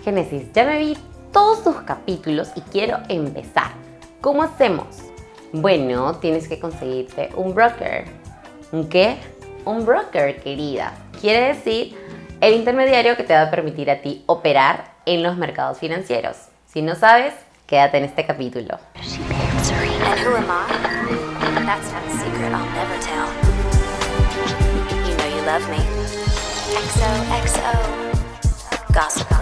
Génesis, ya me vi todos tus capítulos y quiero empezar. ¿Cómo hacemos? Bueno, tienes que conseguirte un broker. ¿Un qué? Un broker, querida. Quiere decir el intermediario que te va a permitir a ti operar en los mercados financieros. Si no sabes, quédate en este capítulo. And who am I? That's not a secret I'll never tell. You know you love me. XOXO. Gossip Girl.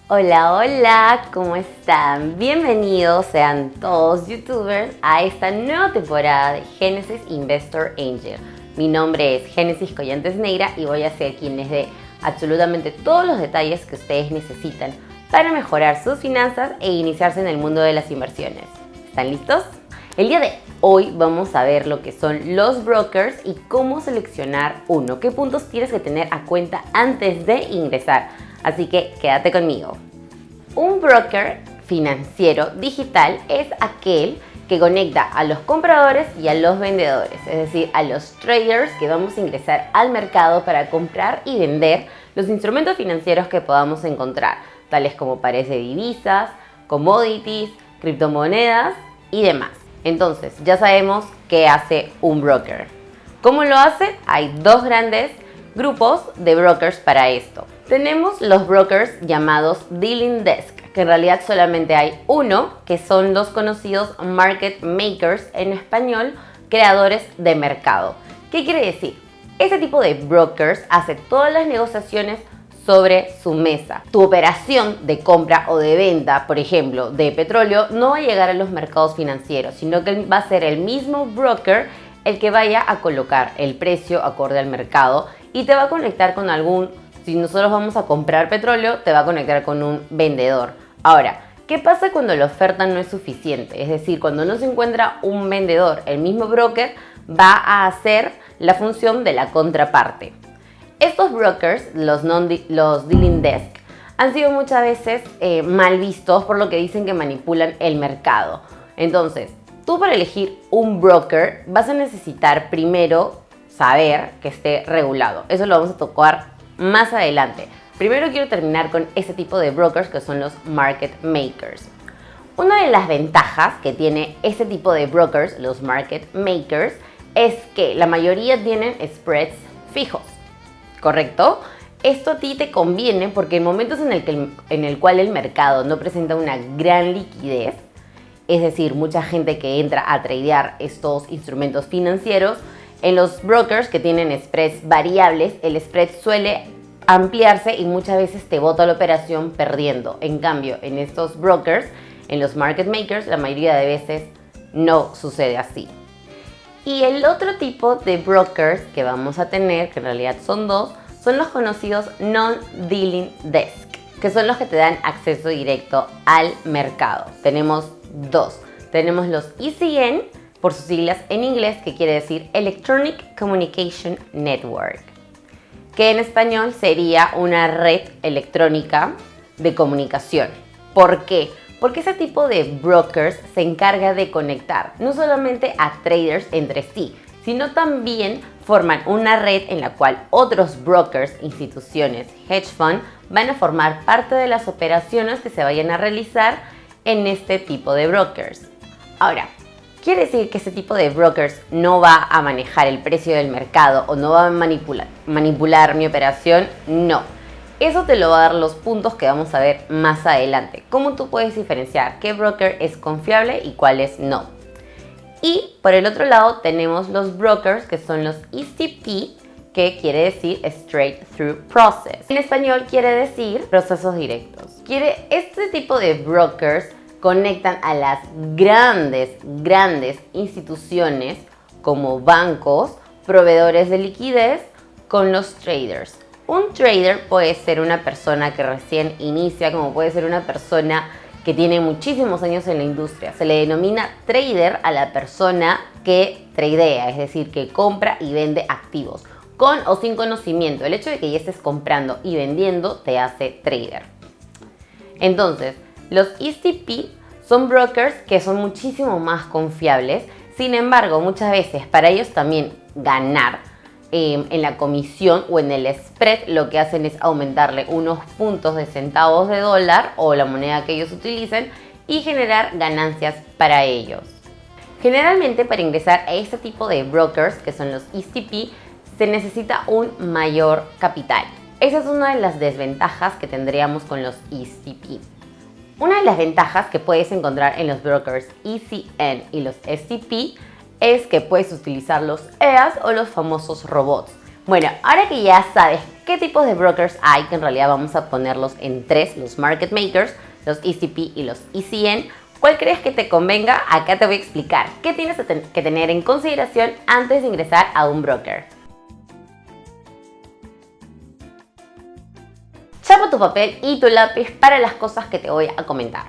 Hola, hola, ¿cómo están? Bienvenidos sean todos youtubers a esta nueva temporada de Génesis Investor Angel. Mi nombre es Génesis Collantes Neira y voy a ser quien les dé absolutamente todos los detalles que ustedes necesitan para mejorar sus finanzas e iniciarse en el mundo de las inversiones. ¿Están listos? El día de hoy vamos a ver lo que son los brokers y cómo seleccionar uno. ¿Qué puntos tienes que tener a cuenta antes de ingresar? Así que quédate conmigo. Un broker financiero digital es aquel que conecta a los compradores y a los vendedores, es decir, a los traders que vamos a ingresar al mercado para comprar y vender los instrumentos financieros que podamos encontrar, tales como pares de divisas, commodities, criptomonedas y demás. Entonces, ya sabemos qué hace un broker. ¿Cómo lo hace? Hay dos grandes grupos de brokers para esto. Tenemos los brokers llamados Dealing Desk, que en realidad solamente hay uno, que son los conocidos Market Makers, en español, creadores de mercado. ¿Qué quiere decir? Este tipo de brokers hace todas las negociaciones sobre su mesa. Tu operación de compra o de venta, por ejemplo, de petróleo, no va a llegar a los mercados financieros, sino que va a ser el mismo broker el que vaya a colocar el precio acorde al mercado y te va a conectar con algún, si nosotros vamos a comprar petróleo, te va a conectar con un vendedor. Ahora, ¿qué pasa cuando la oferta no es suficiente? Es decir, cuando no se encuentra un vendedor, el mismo broker va a hacer la función de la contraparte. Estos brokers, los Dealing Desk, han sido muchas veces mal vistos por lo que dicen que manipulan el mercado. Entonces, tú para elegir un broker vas a necesitar primero saber que esté regulado. Eso lo vamos a tocar más adelante. Primero quiero terminar con este tipo de brokers que son los Market Makers. Una de las ventajas que tiene este tipo de brokers, los Market Makers, es que la mayoría tienen spreads fijos. ¿Correcto? Esto a ti te conviene porque en momentos en el cual el mercado no presenta una gran liquidez, es decir, mucha gente que entra a tradear estos instrumentos financieros, en los brokers que tienen spreads variables, el spread suele ampliarse y muchas veces te bota la operación perdiendo. En cambio, en estos brokers, en los market makers, la mayoría de veces no sucede así. Y el otro tipo de brokers que vamos a tener, que en realidad son dos, son los conocidos non-dealing desk, que son los que te dan acceso directo al mercado. Tenemos dos. Tenemos los ECN, por sus siglas en inglés, que quiere decir Electronic Communication Network, que en español sería una red electrónica de comunicación. ¿Por qué? Porque ese tipo de brokers se encarga de conectar no solamente a traders entre sí, sino también forman una red en la cual otros brokers, instituciones, hedge fund, van a formar parte de las operaciones que se vayan a realizar en este tipo de brokers. Ahora, ¿quiere decir que este tipo de brokers no va a manejar el precio del mercado o no va a manipular mi operación? No. Eso te lo va a dar los puntos que vamos a ver más adelante. Cómo tú puedes diferenciar qué broker es confiable y cuáles no. Y por el otro lado tenemos los brokers que son los ECP, que quiere decir Straight Through Process. En español quiere decir procesos directos. Este tipo de brokers conectan a las grandes instituciones como bancos, proveedores de liquidez con los traders. Un trader puede ser una persona que recién inicia, como puede ser una persona que tiene muchísimos años en la industria. Se le denomina trader a la persona que tradea, es decir, que compra y vende activos, con o sin conocimiento. El hecho de que ya estés comprando y vendiendo te hace trader. Entonces, los ECP son brokers que son muchísimo más confiables. Sin embargo, muchas veces para ellos también ganar en la comisión o en el spread, lo que hacen es aumentarle unos puntos de centavos de dólar o la moneda que ellos utilicen y generar ganancias para ellos. Generalmente para ingresar a este tipo de brokers, que son los ECP, se necesita un mayor capital. Esa es una de las desventajas que tendríamos con los ECP. Una de las ventajas que puedes encontrar en los brokers ECN y los STP es que puedes utilizar los EAS o los famosos robots. Bueno, ahora que ya sabes qué tipos de brokers hay, que en realidad vamos a ponerlos en tres, los market makers, los ECP y los ECN, ¿cuál crees que te convenga? Acá te voy a explicar qué tienes que tener en consideración antes de ingresar a un broker. Chapa tu papel y tu lápiz para las cosas que te voy a comentar.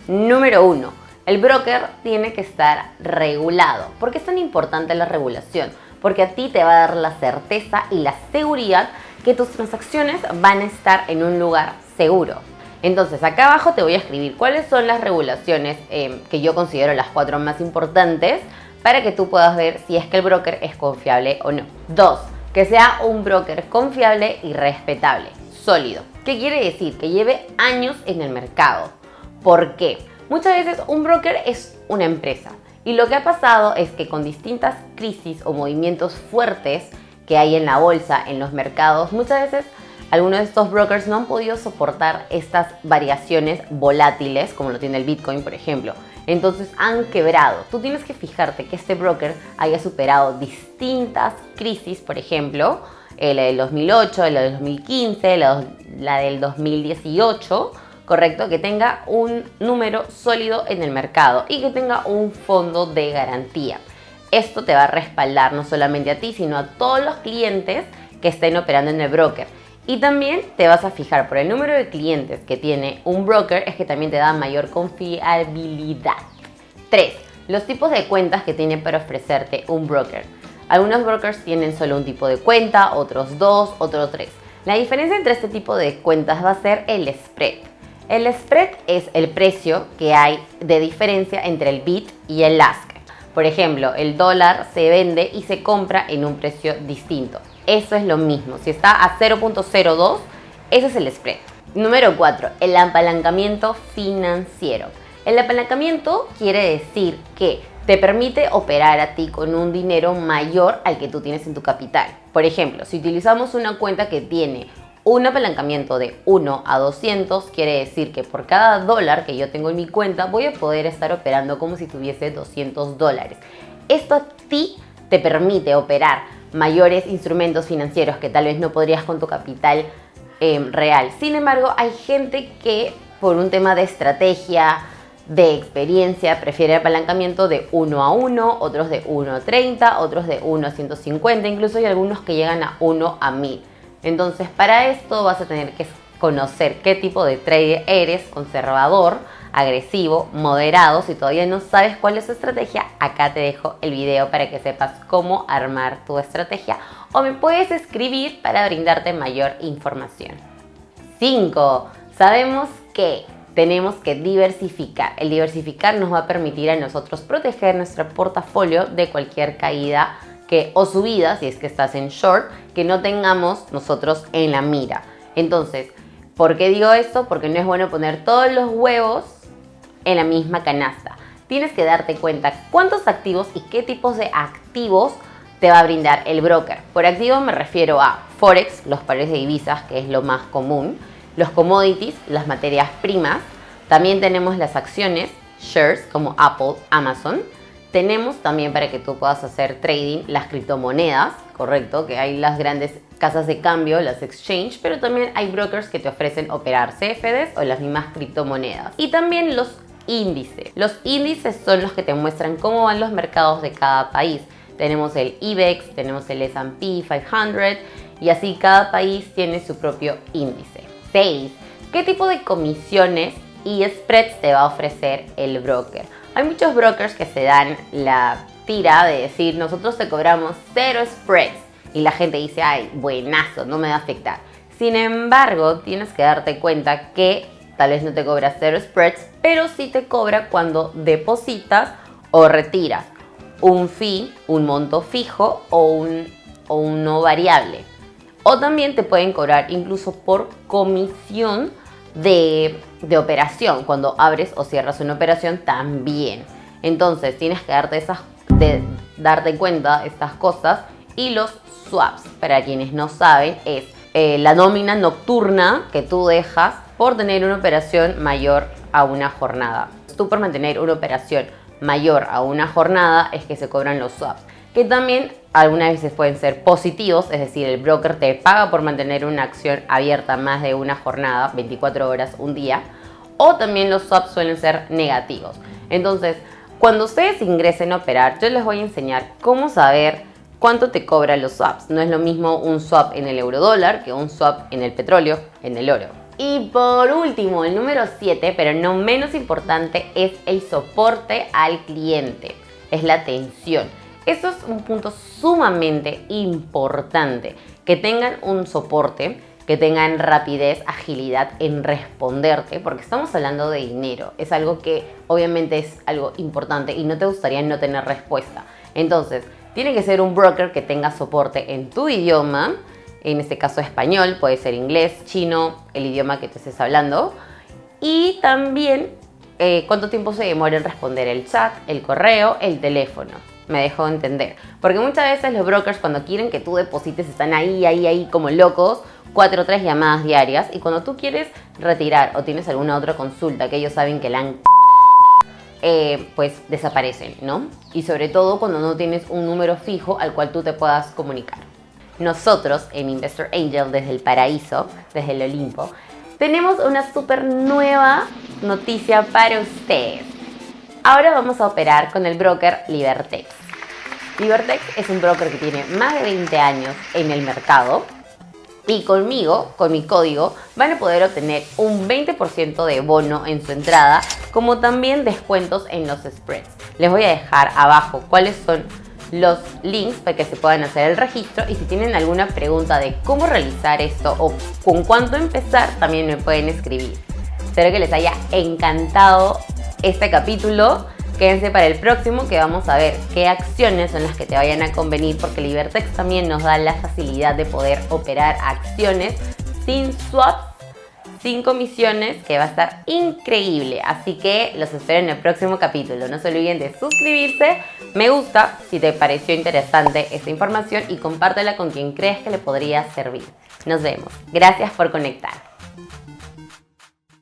Número 1. El broker tiene que estar regulado. ¿Por qué es tan importante la regulación? Porque a ti te va a dar la certeza y la seguridad que tus transacciones van a estar en un lugar seguro. Entonces, acá abajo te voy a escribir cuáles son las regulaciones que yo considero las 4 más importantes para que tú puedas ver si es que el broker es confiable o no. 2. Que sea un broker confiable y respetable, sólido. ¿Qué quiere decir? Que lleve años en el mercado. ¿Por qué? Muchas veces un broker es una empresa y lo que ha pasado es que con distintas crisis o movimientos fuertes que hay en la bolsa, en los mercados, muchas veces algunos de estos brokers no han podido soportar estas variaciones volátiles, como lo tiene el Bitcoin, por ejemplo. Entonces han quebrado. Tú tienes que fijarte que este broker haya superado distintas crisis, por ejemplo, la del 2008, la del 2015, la del 2018, correcto, que tenga un número sólido en el mercado y que tenga un fondo de garantía. Esto te va a respaldar no solamente a ti, sino a todos los clientes que estén operando en el broker. Y también te vas a fijar por el número de clientes que tiene un broker, es que también te da mayor confiabilidad. 3. Los tipos de cuentas que tiene para ofrecerte un broker. Algunos brokers tienen solo un tipo de cuenta, otros 2, otros 3. La diferencia entre este tipo de cuentas va a ser el spread. El spread es el precio que hay de diferencia entre el bid y el ask. Por ejemplo, el dólar se vende y se compra en un precio distinto. Eso es lo mismo. Si está a 0.02, ese es el spread. Número 4. El apalancamiento financiero. El apalancamiento quiere decir que te permite operar a ti con un dinero mayor al que tú tienes en tu capital. Por ejemplo, si utilizamos una cuenta que tiene un apalancamiento de 1 a 200, quiere decir que por cada dólar que yo tengo en mi cuenta voy a poder estar operando como si tuviese 200 dólares. Esto a ti te permite operar mayores instrumentos financieros que tal vez no podrías con tu capital real. Sin embargo, hay gente que por un tema de estrategia, de experiencia, prefiere apalancamiento de 1 a 1, otros de 1 a 30, otros de 1 a 150, incluso hay algunos que llegan a 1 a 1000. Entonces, para esto vas a tener que conocer qué tipo de trader eres: conservador, agresivo, moderado. Si todavía no sabes cuál es su estrategia, acá te dejo el video para que sepas cómo armar tu estrategia o me puedes escribir para brindarte mayor información. 5. Sabemos que tenemos que diversificar. El diversificar nos va a permitir a nosotros proteger nuestro portafolio de cualquier caída o subida, si es que estás en short, que no tengamos nosotros en la mira. Entonces, ¿por qué digo esto? Porque no es bueno poner todos los huevos en la misma canasta. Tienes que darte cuenta cuántos activos y qué tipos de activos te va a brindar el broker. Por activo me refiero a Forex, los pares de divisas, que es lo más común, los commodities, las materias primas. También tenemos las acciones, shares, como Apple, Amazon. Tenemos también, para que tú puedas hacer trading, las criptomonedas, correcto, que hay las grandes casas de cambio, las exchange, pero también hay brokers que te ofrecen operar CFDs o las mismas criptomonedas. Y también los índices. Los índices son los que te muestran cómo van los mercados de cada país. Tenemos el IBEX, tenemos el S&P 500 y así cada país tiene su propio índice. 6. ¿Qué tipo de comisiones y spreads te va a ofrecer el broker? Hay muchos brokers que se dan la tira de decir: nosotros te cobramos 0 spreads, y la gente dice: ay, buenazo, no me va a afectar. Sin embargo, tienes que darte cuenta que tal vez no te cobra 0 spreads, pero sí te cobra cuando depositas o retiras un fee, un monto fijo o o uno variable. O también te pueden cobrar incluso por comisión de operación. Cuando abres o cierras una operación también. Entonces tienes que darte cuenta de estas cosas. Y los swaps, para quienes no saben, es la nómina nocturna que tú dejas por tener una operación mayor a una jornada. Tú por mantener una operación mayor a una jornada es que se cobran los swaps, que también algunas veces pueden ser positivos, es decir, el broker te paga por mantener una acción abierta más de una jornada, 24 horas, un día, o también los swaps suelen ser negativos. Entonces, cuando ustedes ingresen a operar, yo les voy a enseñar cómo saber cuánto te cobran los swaps. No es lo mismo un swap en el euro-dólar que un swap en el petróleo, en el oro. Y por último, el número 7, pero no menos importante, es el soporte al cliente. Es la atención. Eso es un punto sumamente importante. Que tengan un soporte, que tengan rapidez, agilidad en responderte, porque estamos hablando de dinero. Es algo que obviamente es algo importante y no te gustaría no tener respuesta. Entonces, tiene que ser un broker que tenga soporte en tu idioma, en este caso español, puede ser inglés, chino, el idioma que te estés hablando. Y también cuánto tiempo se demora en responder el chat, el correo, el teléfono. Me dejo entender. Porque muchas veces los brokers, cuando quieren que tú deposites, están ahí como locos, 4 o 3 llamadas diarias. Y cuando tú quieres retirar o tienes alguna otra consulta que ellos saben que la han pues desaparecen, ¿no? Y sobre todo cuando no tienes un número fijo al cual tú te puedas comunicar. Nosotros en Investor Angel, desde el paraíso, desde el Olimpo, tenemos una súper nueva noticia para ustedes. Ahora vamos a operar con el broker Libertex. Libertex es un broker que tiene más de 20 años en el mercado. Y conmigo, con mi código, van a poder obtener un 20% de bono en su entrada, como también descuentos en los spreads. Les voy a dejar abajo cuáles son los links para que se puedan hacer el registro, y si tienen alguna pregunta de cómo realizar esto o con cuánto empezar, también me pueden escribir. Espero que les haya encantado este capítulo. Quédense para el próximo, que vamos a ver qué acciones son las que te vayan a convenir, porque Libertex también nos da la facilidad de poder operar acciones sin swaps, sin comisiones, que va a estar increíble. Así que los espero en el próximo capítulo. No se olviden de suscribirse, me gusta si te pareció interesante esta información y compártela con quien crees que le podría servir. Nos vemos. Gracias por conectar.